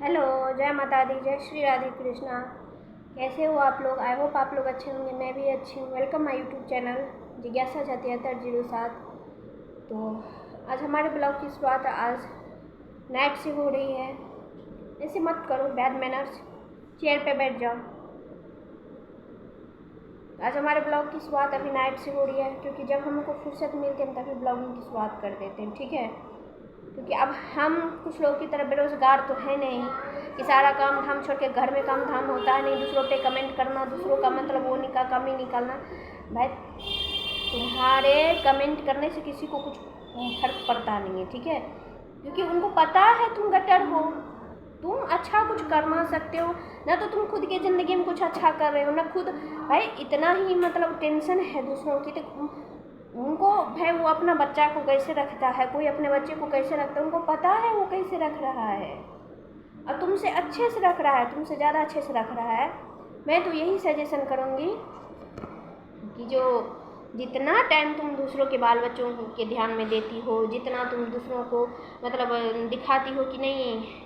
Hello, जय माता दी, जय श्री राधे कृष्णा। कैसे हो आप लोग? आई होप आप लोग अच्छे होंगे। मैं भी अच्छी हूँ। वेलकम माय यूट्यूब चैनल जिज्ञासा 7707। तो आज हमारे ब्लॉग की शुरुआत आज नाइट से हो रही है। ऐसे मत करो, बैड मैनर्स। चेयर पे बैठ जाओ। आज हमारे ब्लॉग की शुरुआत अभी नाइट से हो रही है, क्योंकि जब हमको फुर्सत मिलती है हम तभी ब्लॉगिंग की शुरुआत कर देते हैं, ठीक है। क्योंकि अब हम कुछ लोगों की तरह बेरोज़गार तो है नहीं कि सारा काम धाम छोड़ के घर में काम धाम होता है नहीं। दूसरों पे कमेंट करना, दूसरों का मतलब वो कमी निकालना। भाई, तुम्हारे कमेंट करने से किसी को कुछ फर्क पड़ता नहीं है, ठीक है। क्योंकि उनको पता है तुम गटर हो, तुम अच्छा कुछ करना सकते हो ना। तो तुम खुद की ज़िंदगी में कुछ अच्छा कर रहे हो ना खुद। भाई इतना ही मतलब टेंशन है दूसरों की, तो उनको भाई वो अपना बच्चा को कैसे रखता है, कोई अपने बच्चे को कैसे रखता है, उनको पता है वो कैसे रख रहा है और तुमसे अच्छे से रख रहा है, तुमसे ज़्यादा अच्छे से रख रहा है। मैं तो यही सजेशन करूँगी कि जो जितना टाइम तुम दूसरों के बाल बच्चों के ध्यान में देती हो, जितना तुम दूसरों को मतलब दिखाती हो कि नहीं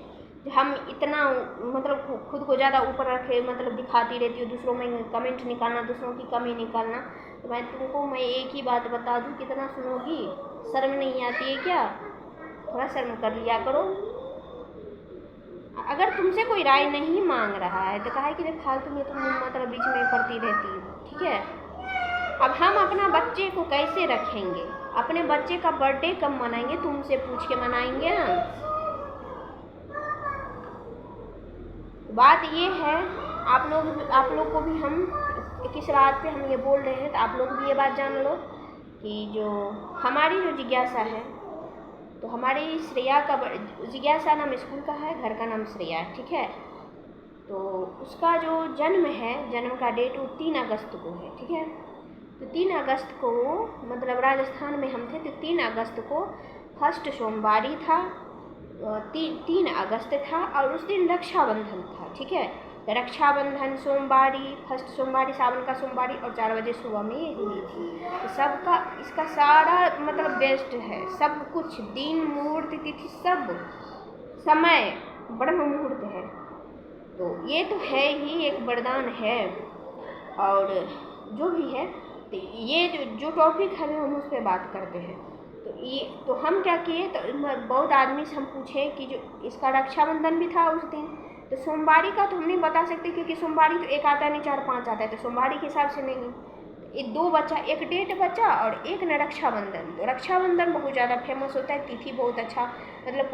हम इतना मतलब खुद को ज़्यादा ऊपर रखे, मतलब दिखाती रहती हो, दूसरों में कमेंट निकालना, दूसरों की कमी निकालना। तो मैं एक ही बात बता दूँ, कितना सुनोगी? शर्म नहीं आती है क्या? थोड़ा शर्म कर लिया करो। अगर तुमसे कोई राय नहीं मांग रहा है तो काहे कि फालतू में तुम मतलब बीच में पड़ती रहती हो, ठीक है। अब हम अपना बच्चे को कैसे रखेंगे? अपने बच्चे का बर्थडे कब मनाएंगे? तुमसे पूछ के मनाएंगे ना। बात ये है, आप लोग को भी हम किस बात पे हम ये बोल रहे हैं, तो आप लोग भी ये बात जान लो कि जो हमारी जो जिज्ञासा है, तो हमारी श्रेया का जिज्ञासा नाम स्कूल का है, घर का नाम श्रेया, ठीक है। तो उसका जो जन्म है, जन्म का डेट वो 3 अगस्त को है, ठीक है। तो 3 अगस्त को मतलब राजस्थान में हम थे, तो 3 अगस्त को फर्स्ट सोमवारी था, 3 अगस्त था और उस दिन रक्षाबंधन था, ठीक है। तो रक्षाबंधन सोमवारी, फर्स्ट सोमवारी, सावन का सोमवारी और 4 बजे सुबह में ये हुई थी। तो सबका इसका सारा मतलब बेस्ट है, सब कुछ दिन मुहूर्त तिथि सब समय ब्रह्म मुहूर्त है। तो ये तो है ही, एक वरदान है। और जो भी है, तो ये जो टॉपिक है हम उस पर बात करते हैं। तो हम क्या किए, तो बहुत आदमी से हम पूछे कि जो इसका रक्षाबंधन भी था उस दिन, तो सोमवारी का तो हम नहीं बता सकते, क्योंकि सोमवारी तो एक आता है नहीं 4-5 आता है, तो सोमवारी के हिसाब से नहीं। एक 2 बचा, एक डेट बचा और एक न रक्षाबंधन। तो रक्षाबंधन बहुत ज़्यादा फेमस होता है, तिथि बहुत अच्छा, मतलब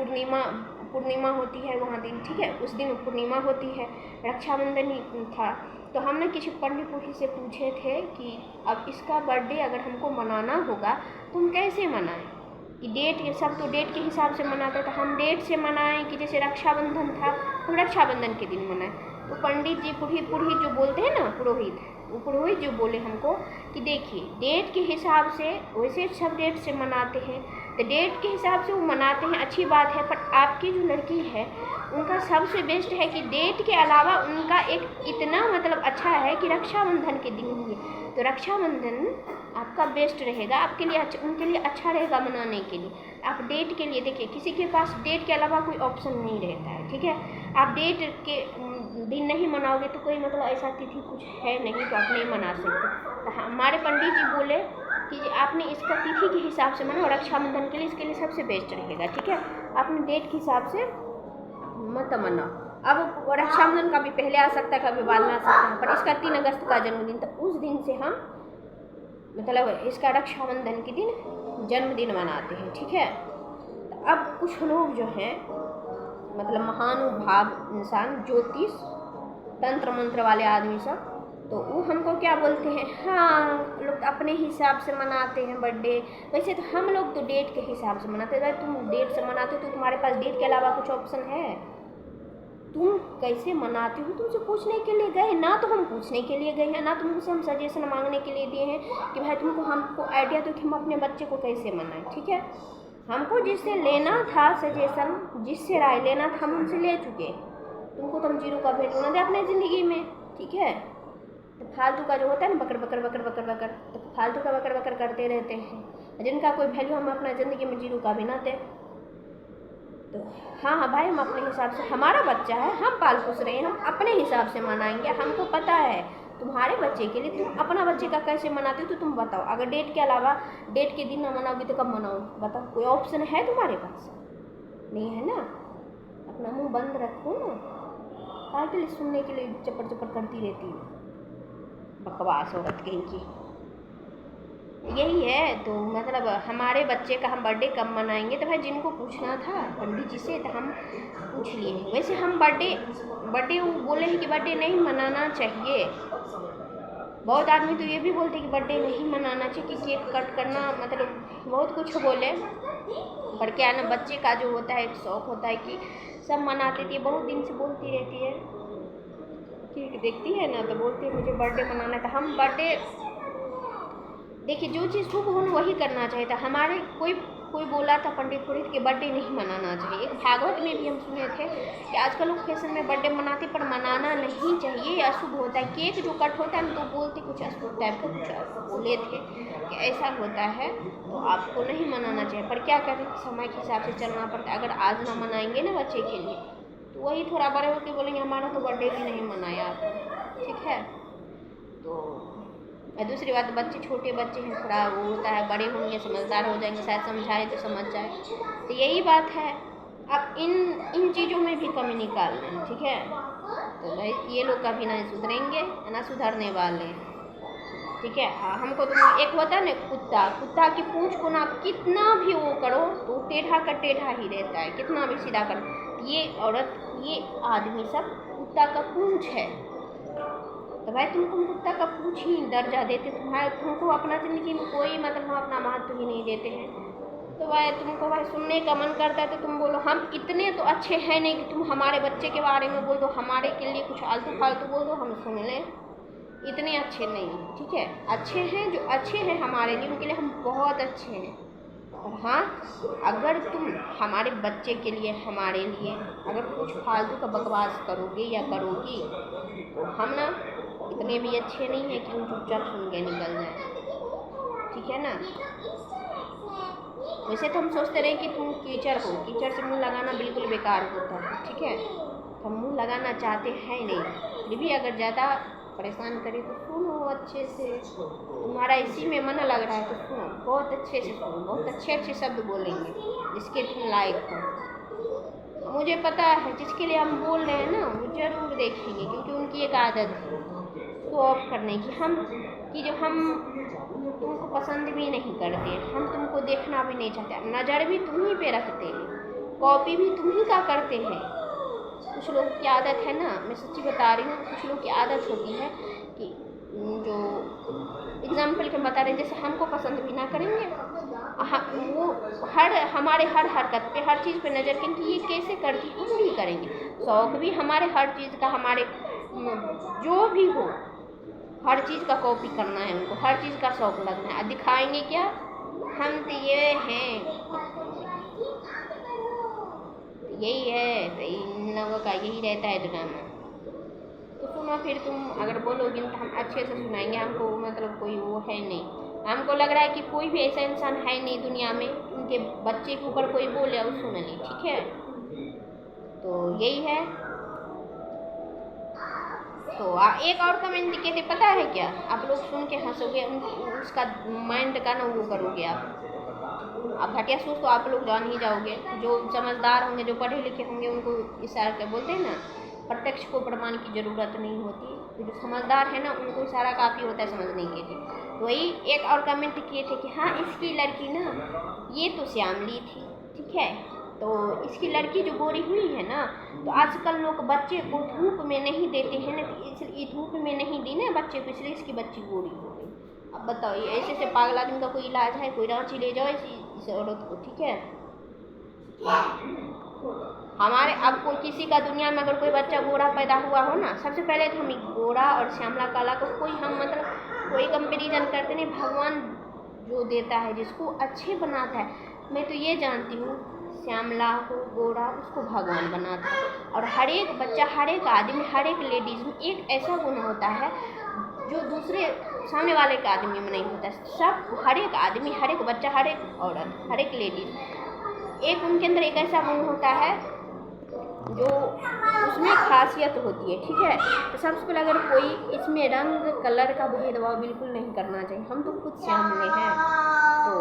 पूर्णिमा होती है वहाँ दिन, ठीक है। उस दिन पूर्णिमा होती है, रक्षाबंधन ही था। तो हमने किसी पंडित पुरोहित से पूछे थे कि अब इसका बर्थडे अगर हमको मनाना होगा तो हम कैसे मनाएं, कि डेट, ये सब तो डेट के हिसाब से मनाते हैं, तो हम डेट से मनाएं कि जैसे रक्षाबंधन था हम रक्षाबंधन के दिन मनाएं। तो पंडित जी पुरोहित जो बोलते हैं ना, पुरोहित जो बोले हमको कि देखिए डेट के हिसाब से वैसे सब डेट से मनाते हैं, तो डेट के हिसाब से वो मनाते हैं, अच्छी बात है। पर आपकी जो लड़की है उनका सबसे बेस्ट है कि डेट के अलावा उनका एक इतना मतलब अच्छा है कि रक्षाबंधन के दिन ही है। तो रक्षाबंधन आपका बेस्ट रहेगा, आपके लिए उनके लिए अच्छा रहेगा मनाने के लिए। आप डेट के लिए देखिए, किसी के पास डेट के अलावा कोई ऑप्शन नहीं रहता है, ठीक है। आप डेट के दिन नहीं मनाओगे तो कोई मतलब ऐसा तिथि कुछ है नहीं तो आप नहीं मना सकते। तो हमारे पंडित जी बोले कि आपने इसका तिथि के हिसाब से मनाओ, रक्षाबंधन के लिए इसके लिए सबसे बेस्ट रहेगा, ठीक है। आपने डेट के हिसाब से मत मनाओ। अब रक्षाबंधन कभी पहले आ सकता है, कभी बाद में आ सकता है, पर इसका 3 अगस्त का जन्मदिन, तो उस दिन से हम मतलब इसका रक्षाबंधन के दिन जन्मदिन मनाते हैं, ठीक है। तो अब कुछ लोग जो हैं मतलब महानुभाव इंसान, ज्योतिष तंत्र मंत्र वाले आदमी सब, तो वो हमको क्या बोलते हैं, हाँ लोग अपने हिसाब से मनाते हैं बर्थडे। वैसे तो हम लोग तो डेट के हिसाब से मनाते हैं। भाई तुम डेट से मनाते हो तो तुम्हारे पास डेट के अलावा कुछ ऑप्शन है? तुम कैसे मनाते हो तुमसे पूछने के लिए गए ना, तो हम पूछने के लिए गए हैं ना, तुमसे हम सजेशन मांगने के लिए दिए हैं कि भाई हमको आइडिया दो कि हम अपने बच्चे को कैसे मनाएं, ठीक है। हमको जिससे लेना था सजेशन, जिससे राय लेना था, हम उनसे ले चुके। तुमको तो हम जीरो का वैल्यू ना दे अपने ज़िंदगी में, ठीक है। तो फालतू का जो होता है ना बकर बकर बकर बकर बकर, तो फालतू का बकर बकर करते रहते हैं, जिनका कोई वैल्यू हम अपना ज़िंदगी में जीरो का भी ना दें। तो हाँ हाँ भाई, हम अपने हिसाब से, हमारा बच्चा है, हम पाल पोस रहे हैं, हम अपने हिसाब से मनाएंगे। हमको पता है तुम्हारे बच्चे के लिए, तुम अपना बच्चे का कैसे मनाते हो तो तुम बताओ। अगर डेट के अलावा डेट के दिन ना मनाओगे तो कब मनाओ बताओ? कोई ऑप्शन है तुम्हारे पास? नहीं है ना। अपना मुंह बंद रखो ना, काहे के लिए सुनने के लिए चपर चपर करती रहती है, बकवास औरत कहीं की। यही है। तो मतलब हमारे बच्चे का हम बर्थडे कब मनाएंगे? तो भाई जिनको पूछना था पंडित जी से तो हम पूछ लिए हैं। वैसे हम बर्थडे वो बोले हैं कि बर्थडे नहीं मनाना चाहिए। बहुत आदमी तो ये भी बोलते हैं कि बर्थडे नहीं मनाना चाहिए, कि केक कट करना, मतलब बहुत कुछ बोले। पर क्या ना, बच्चे का जो होता है एक शौक़ होता है कि सब मनाते थे। बहुत दिन से बोलती रहती है, केक देखती है ना तो बोलती है मुझे बर्थडे मनाना था। हम बर्थडे देखिए, जो चीज़ शुभ हो वही करना चाहिए था। हमारे कोई बोला था पंडित पुरोहित के बर्थडे नहीं मनाना चाहिए। एक भागवत में भी हम सुने थे कि आजकल लोग फैशन में बर्थडे मनाते, पर मनाना नहीं चाहिए, अशुभ होता है। केक जो कट होता है तो बोलते कुछ अशुभ टाइप का कुछ बोले थे कि ऐसा होता है, तो आपको नहीं मनाना चाहिए। पर क्या करें, समय के हिसाब से चलना पड़ता है। अगर आज ना मनाएंगे ना बच्चे के लिए, तो वही थोड़ा बड़े होकर बोलेंगे हमारा तो बर्थडे भी नहीं मनाया आपने, ठीक है। तो दूसरी बात, बच्चे छोटे बच्चे हैं, थोड़ा वो होता है, बड़े होंगे समझदार हो जाएंगे, शायद समझाए तो समझ जाए। तो यही बात है। अब इन चीज़ों में भी कमी निकाल लें, ठीक है। तो भाई ये लोग कभी नहीं सुधरेंगे, ना सुधरने वाले, ठीक है। हाँ, हमको तो एक होता है ना, कुत्ता की पूँछ को ना कितना भी वो करो तो टेढ़ा का टेढ़ा ही रहता है, कितना भी सीधा करो। ये औरत, ये आदमी सब कुत्ता का पूँछ है। तो भाई तुमको कुत्ता का पूँछ ही दर्जा देते, तुमको अपना ज़िंदगी में कोई मतलब हम अपना महत्व ही नहीं देते हैं। तो भाई तुमको भाई सुनने का मन करता है तो तुम बोलो हम इतने तो अच्छे हैं नहीं कि तुम हमारे बच्चे के बारे में बोल दो, हमारे के लिए कुछ आलतू फालतू बोल दो, हम सुन लें। इतने अच्छे नहीं, ठीक है। अच्छे हैं, जो अच्छे हैं हमारे लिए, उनके लिए हम बहुत अच्छे हैं। और हाँ, अगर तुम हमारे बच्चे के लिए, हमारे लिए अगर कुछ फालतू का बकवास करोगे या करोगी तो हम ना इतने भी अच्छे नहीं हैं कि हम चुपचाप सुन के निकल जाए, ठीक है ना। वैसे तो हम सोचते रहे कि तुम कीचड़ हो, कीचड़ से मुंह लगाना बिल्कुल बेकार होता है, ठीक है। तो हम मुंह लगाना चाहते हैं नहीं, फिर भी अगर ज़्यादा परेशान करे तो सुनो अच्छे से। तुम्हारा इसी में मन लग रहा है तो सुनो, बहुत अच्छे से सुनो, बहुत अच्छे शब्द बोलेंगे जिसके तुम लायक हो। मुझे पता है जिसके लिए हम बोल रहे हैं ना वो ज़रूर देखेंगे, क्योंकि उनकी एक आदत है शो ऑफ करने की, जो हम तुमको पसंद भी नहीं करते, हम तुमको देखना भी नहीं चाहते, नज़र भी तुम ही पे रखते हैं, कॉपी भी तुम ही का करते हैं। कुछ लोग की आदत है ना, मैं सच्ची बता रही हूँ, कुछ लोग की आदत होती है कि जो एग्जाम्पल के बता रहे, जैसे हमको पसंद भी ना करेंगे, वो हमारे हर हरकत पे, हर चीज़ पे नज़र करेंगे कि ये कैसे करती, हम भी करेंगे। शौक़ भी हमारे हर चीज़ का, हमारे जो भी हो, हर चीज़ का कॉपी करना है उनको, हर चीज़ का शौक़ लगना है। दिखाएंगे क्या, हम तो ये हैं, यही है। तो इन लोगों का यही रहता है ड्रामा। तो सुनो, फिर तुम अगर बोलोगे तो हम अच्छे से सुनाएंगे। हमको मतलब कोई वो है नहीं, हमको लग रहा है कि कोई भी ऐसा इंसान है नहीं दुनिया में उनके बच्चे के ऊपर कोई बोले और सुन ले, ठीक है। तो यही है। तो एक और कमेंट दिखे थे, पता है क्या? आप लोग सुन के हंसोगे, उसका माइंड का ना वो करोगे आप घटिया सोच तो आप लोग जान ही जाओगे। जो समझदार होंगे, जो पढ़े लिखे होंगे, उनको इशारा के बोलते हैं ना, प्रत्यक्ष को प्रमाण की ज़रूरत नहीं होती। तो जो समझदार है ना उनको इशारा काफ़ी होता है समझने के लिए। तो वही एक और कमेंट किए थे कि हाँ इसकी लड़की ना ये तो श्यामली थी, ठीक है। तो इसकी लड़की जो गोरी हुई है ना, तो आजकल लोग बच्चे को धूप में नहीं देते हैं ना, तो इसलिए धूप में नहीं दी ना बच्चे को, इसलिए इसकी बच्ची गोरी हो गई। अब बताओ, ये ऐसे पागल आदमी का कोई इलाज है? कोई रांची ले जाओ इस औरत को, ठीक है। हमारे अब कोई किसी का दुनिया में अगर कोई बच्चा गोरा पैदा हुआ हो ना, सबसे पहले तो हम गोरा और श्यामला काला को कोई हम मतलब कोई कंपेरिजन करते नहीं। भगवान जो देता है, जिसको अच्छे बनाता है, मैं तो ये जानती हूँ श्यामला को, गोरा, उसको भगवान बनाता है। और हर एक बच्चा, हर एक आदमी, हर एक लेडीज़ में एक ऐसा गुण होता है जो दूसरे सामने वाले के आदमी में नहीं होता। सब, हर एक आदमी, हर एक बच्चा, हर एक औरत, हर एक लेडीज़ एक उनके अंदर एक ऐसा गुण होता है जो उसमें खासियत होती है, ठीक है। तो सबसे पहले अगर कोई इसमें रंग कलर का भेदभाव बिल्कुल नहीं करना चाहिए। हम तो खुद श्यामले हैं, तो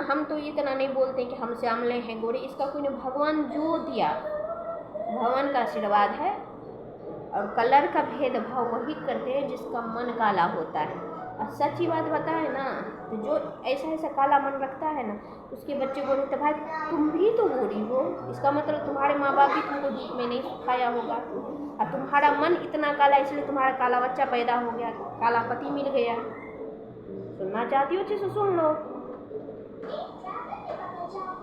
हम तो इतना नहीं बोलते कि हम श्यामले हैं गोरे, इसका कोई नहीं, भगवान जो दिया भगवान का आशीर्वाद है। और कलर का भेदभाव वही करते हैं जिसका मन काला होता है। और सच्ची बात बताए ना, तो जो ऐसा काला मन रखता है ना, उसके बच्चे गोरे, तो भाई तुम भी तो गोरी हो, इसका मतलब तुम्हारे माँ बाप भी तुमको धूप में नहीं सुखाया होगा, और तुम्हारा मन इतना काला इसलिए तुम्हारा काला बच्चा पैदा हो गया, काला पति मिल गया। सुनना चाहती हो अच्छे से सुन लो।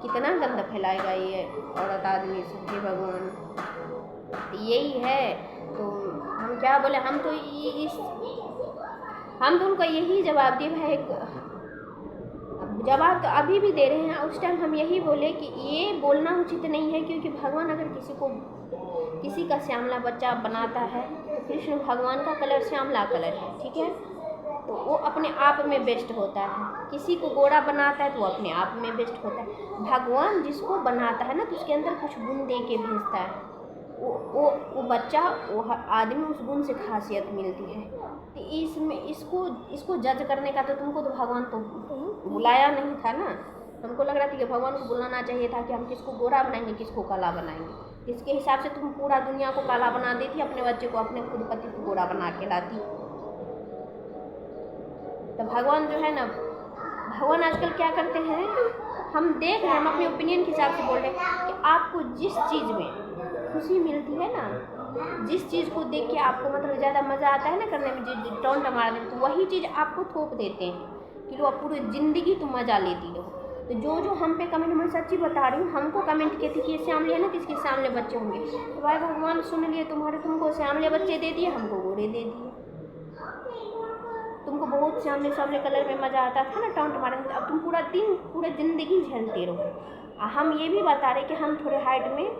कितना गंदा फैलाएगा ये औरत आदमी से, हे भगवान। यही है, तो हम क्या बोले, हम तो उनको यही जवाब दिए भाई, जवाब तो अभी भी दे रहे हैं। उस टाइम हम यही बोले कि ये बोलना उचित नहीं है, क्योंकि भगवान अगर किसी का श्यामला बच्चा बनाता है तो कृष्ण भगवान का कलर श्यामला कलर है, ठीक है। तो वो अपने आप में बेस्ट होता है। किसी को गोरा बनाता है तो वो अपने आप में बेस्ट होता है। भगवान जिसको बनाता है ना, तो उसके अंदर कुछ गुण दे के भेजता है। वो बच्चा, वो आदमी, उस गुण से खासियत मिलती है। तो इसमें इसको जज करने का तो तुमको तो भगवान तो बुलाया नहीं था ना। हमको लग रहा था कि भगवान को बुलाना चाहिए था कि हम किसको गोरा बनाएंगे, किसको काला बनाएंगे। इसके हिसाब से तुम पूरा दुनिया को काला बना देती, अपने बच्चे को, अपने खुद पति को गोरा बना के लाती। तो भगवान जो है ना, भगवान आजकल क्या करते हैं, हम देख रहे हैं, हम अपने ओपिनियन के हिसाब से बोल रहे हैं कि आपको जिस चीज़ में खुशी मिलती है ना, जिस चीज़ को देख के आपको मतलब ज़्यादा मज़ा आता है ना करने में, जो टोंट मारने में, तो वही चीज़ आपको थोप देते हैं कि लो अब पूरी ज़िंदगी तुम मज़ा लेती हो। तो जो हम पे कमेंट, मैं सच्ची बता रही हूँ, हमको कमेंट किए थे कि ये श्यामले है ना, किसके श्यामले बच्चे होंगे। तो भाई भगवान सुन लिए, तुमको श्यामले बच्चे दे दिए, हमको गोरे दे दिए। तुमको बहुत श्यामले कलर में मज़ा आता था ना टोंट मारने में, अब तुम पूरा ज़िंदगी झेलते रहो। हम ये भी बता रहे कि हम थोड़े हाइट में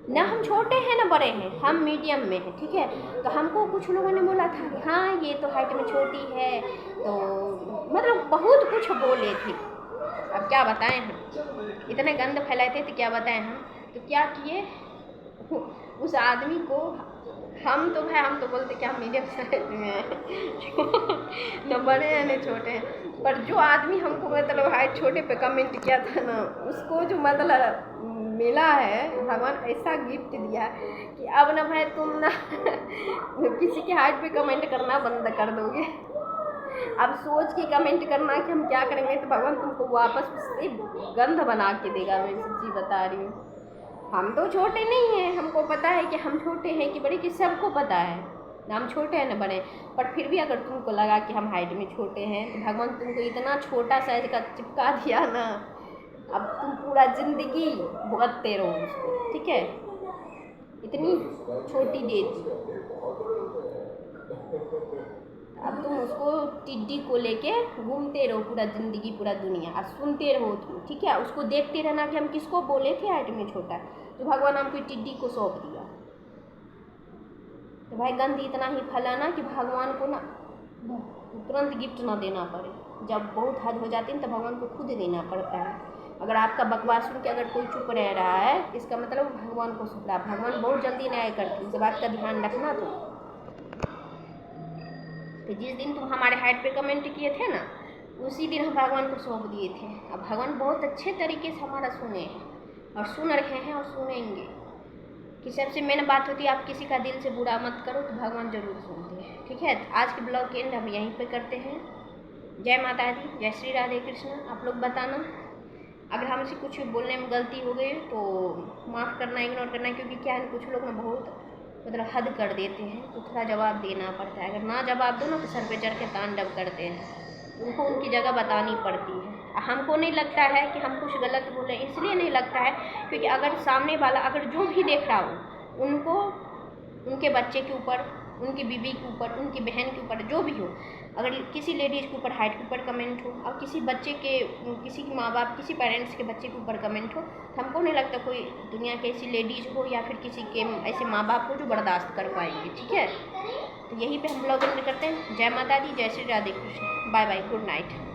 ना, हम छोटे हैं ना बड़े हैं, हम मीडियम में हैं, ठीक है। तो हमको कुछ लोगों ने बोला था कि हाँ ये तो हाइट में छोटी है, तो मतलब बहुत कुछ बोले थे। अब क्या बताएं, हम इतने गंद फैलाते थे, क्या बताएं हम। तो क्या किए, उस आदमी को, हम तो बोलते कि हम मीडियम साइज में हैं न बड़े हैं न छोटे हैं। पर जो आदमी हमको मतलब हाइट छोटे पे कमेंट किया था ना, उसको जो मतलब मिला है, भगवान ऐसा गिफ्ट दिया कि अब ना भाई तुम ना किसी के हाइट पे कमेंट करना बंद कर दोगे। अब सोच के कमेंट करना कि हम क्या करेंगे, तो भगवान तुमको वापस उससे गंध बना के देगा। मैं सच्ची बता रही हूँ। हम तो छोटे नहीं हैं, हमको पता है कि हम छोटे हैं कि बड़े, कि सबको पता है ना हम छोटे हैं ना बड़े। पर फिर भी अगर तुमको लगा कि हम हाइट में छोटे हैं, तो भगवान तुमको इतना छोटा साइज का चिपका दिया ना, अब तुम पूरा ज़िंदगी भुगतते रहो उसको, ठीक है। इतनी छोटी दे दी, अब तुम उसको टिड्डी को लेके घूमते रहो पूरा ज़िंदगी, पूरा दुनिया, और सुनते रहो तुम, ठीक है। उसको देखते रहना कि हम किसको बोले थे हाइट में छोटा, तो भगवान हमको टिड्डी को सौंप दिया। तो भाई गंद इतना ही फैलाना कि भगवान को ना तुरंत गिफ्ट ना देना पड़े। जब बहुत हद हो जाती है तो भगवान को खुद देना पड़ता है। अगर आपका बकवास सुन के अगर कोई चुप रह रहा है, इसका मतलब भगवान को सुन रहा है। भगवान बहुत जल्दी न्याय करते हैं, इस बात का ध्यान रखना। तो जिस दिन तुम हमारे हाइट पे कमेंट किए थे ना, उसी दिन हम भगवान को सौंप दिए थे। अब भगवान बहुत अच्छे तरीके से हमारा सुने हैं और सुन रहे हैं और सुनेंगे। कि सबसे मेन बात होती है, आप किसी का दिल से बुरा मत करो, तो भगवान जरूर सुनते हैं, ठीक है। आज के ब्लॉग के एंड हम यहीं पे करते हैं। जय माता दी, जय श्री राधे कृष्ण। आप लोग बताना अगर हमसे कुछ बोलने में गलती हो गई तो माफ़ करना, इग्नोर करना, क्योंकि क्या है कुछ लोग ना बहुत मतलब हद कर देते हैं, तो थोड़ा जवाब देना पड़ता है। अगर ना जवाब दो ना तो सर पे चढ़ के तांडव करते हैं। उनको उनकी जगह बतानी पड़ती है। हमको नहीं लगता है कि हम कुछ गलत बोले, इसलिए नहीं लगता है क्योंकि अगर सामने वाला अगर जो भी देख रहा हो, उनको उनके बच्चे के ऊपर, उनकी बीवी के ऊपर, उनकी बहन के ऊपर, जो भी हो, अगर किसी लेडीज़ के ऊपर हाइट के ऊपर कमेंट हो और किसी बच्चे के, किसी के माँ बाप, किसी पेरेंट्स के बच्चे के ऊपर कमेंट हो, तो हमको नहीं लगता कोई दुनिया की ऐसी लेडीज़ हो या फिर किसी के ऐसे माँ बाप हो जो बर्दाश्त कर पाएंगे, ठीक है। तो यहीं पे हम ब्लॉग एंड करते हैं। जय माता दी, जय Shri Radhe Krishna. Bye bye, good night.